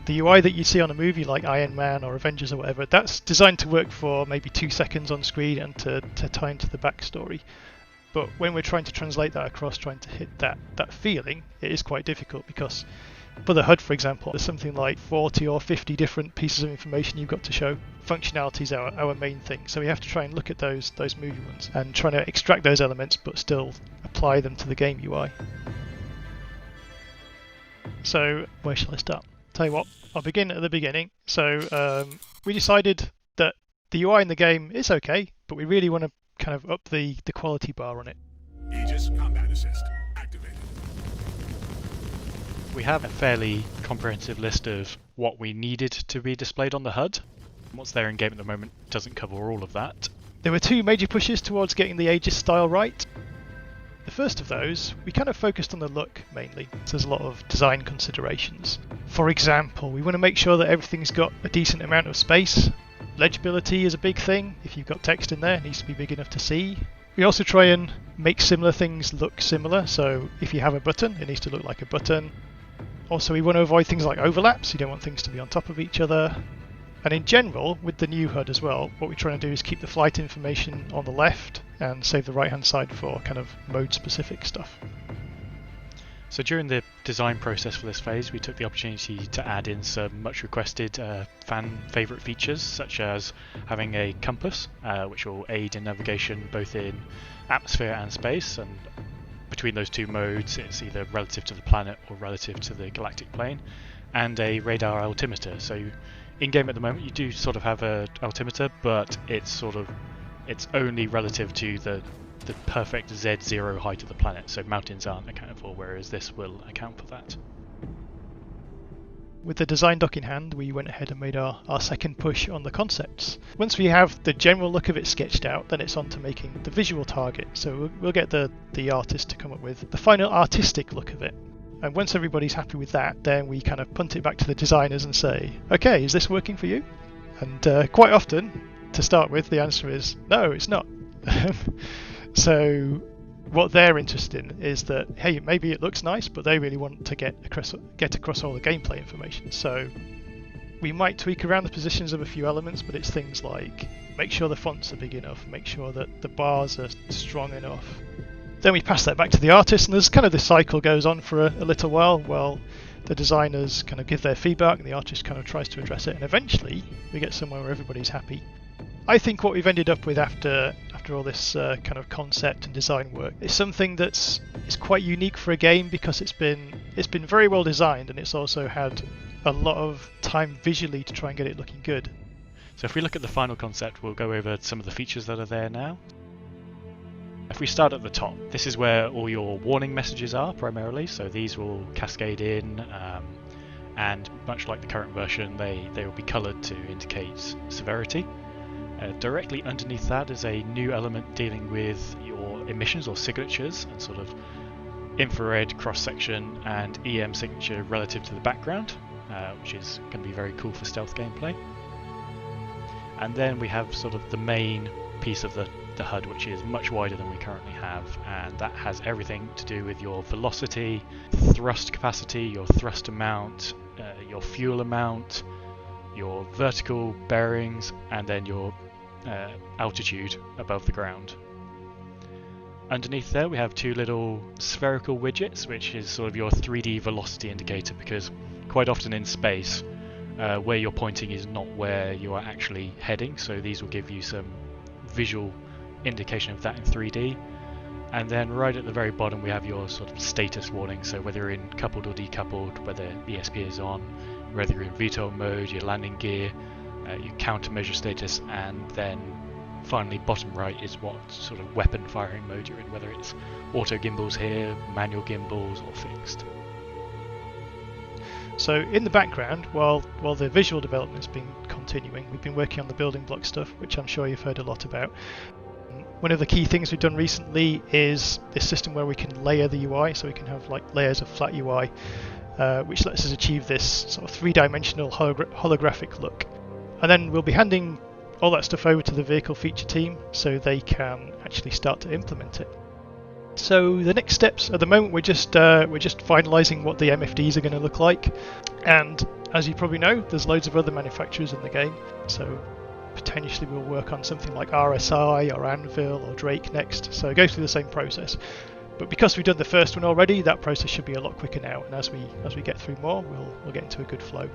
The UI that you see on a movie like Iron Man or Avengers or whatever, that's designed to work for maybe 2 seconds on screen and to tie into the backstory. But when we're trying to translate that across, trying to hit that feeling, it is quite difficult because for the HUD, for example, there's something like 40 or 50 different pieces of information you've got to show. Functionality is our main thing, so we have to try and look at those movie ones and try to extract those elements but still apply them to the game UI. So where shall I start? Tell you what, I'll begin at the beginning. So we decided that the UI in the game is okay, but we really want to kind of up the quality bar on it. Aegis Combat Assist activated. We have a fairly comprehensive list of what we needed to be displayed on the HUD. What's there in game at the moment doesn't cover all of that. There were 2 major pushes towards getting the Aegis style right. The first of those, we kind of focused on the look mainly. So there's a lot of design considerations. For example, we want to make sure that everything's got a decent amount of space. Legibility is a big thing. If you've got text in there, it needs to be big enough to see. We also try and make similar things look similar. So if you have a button, it needs to look like a button. Also, we want to avoid things like overlaps. You don't want things to be on top of each other. And in general, with the new HUD as well, what we're trying to do is keep the flight information on the left and save the right-hand side for kind of mode-specific stuff. So during the design process for this phase, we took the opportunity to add in some much requested fan favourite features, such as having a compass, which will aid in navigation both in atmosphere and space, and between those 2 modes it's either relative to the planet or relative to the galactic plane, and a radar altimeter. So in game at the moment you do sort of have an altimeter, but it's only relative to the perfect Z0 height of the planet, so mountains aren't accounted for, whereas this will account for that. With the design doc in hand, we went ahead and made our second push on the concepts. Once we have the general look of it sketched out, then it's on to making the visual target. So we'll get the artist to come up with the final artistic look of it. And once everybody's happy with that, then we kind of punt it back to the designers and say, okay, is this working for you? And quite often, to start with, the answer is, no, it's not. So what they're interested in is that, hey, maybe it looks nice, but they really want to get across all the gameplay information. So we might tweak around the positions of a few elements, but it's things like make sure the fonts are big enough, make sure that the bars are strong enough. Then we pass that back to the artist, and there's kind of this cycle goes on for a little while. Well, the designers kind of give their feedback, and the artist kind of tries to address it, and eventually we get somewhere where everybody's happy. I think what we've ended up with after all this kind of concept and design work is something that's quite unique for a game, because it's been very well designed, and it's also had a lot of time visually to try and get it looking good. So if we look at the final concept, we'll go over some of the features that are there now. If we start at the top, this is where all your warning messages are primarily, so these will cascade in, and much like the current version, they will be coloured to indicate severity. Directly underneath that is a new element dealing with your emissions or signatures, and sort of infrared cross-section and EM signature relative to the background, which is going to be very cool for stealth gameplay. And then we have sort of the main piece of the HUD, which is much wider than we currently have, and that has everything to do with your velocity, thrust capacity, your thrust amount, your fuel amount, your vertical bearings, and then your altitude above the ground. Underneath there we have 2 little spherical widgets, which is sort of your 3D velocity indicator, because quite often in space where you're pointing is not where you are actually heading, so these will give you some visual indication of that in 3D. And then right at the very bottom we have your sort of status warning, so whether you're in coupled or decoupled, whether ESP is on, whether you're in VTOL mode, your landing gear, your countermeasure status, and then finally bottom right is what sort of weapon firing mode you're in, whether it's auto gimbals here, manual gimbals, or fixed. So in the background, while the visual development's been continuing, we've been working on the building block stuff, which I'm sure you've heard a lot about. One of the key things we've done recently is this system where we can layer the UI, so we can have like layers of flat UI, which lets us achieve this sort of 3-dimensional holographic look. And then we'll be handing all that stuff over to the vehicle feature team so they can actually start to implement it. So the next steps, at the moment we're just finalising what the MFDs are going to look like, and As you probably know, there's loads of other manufacturers in the game, so potentially we'll work on something like RSI or Anvil or Drake next, so go through the same process. But because we've done the first one already, that process should be a lot quicker now, and as we get through more, we'll get into a good flow.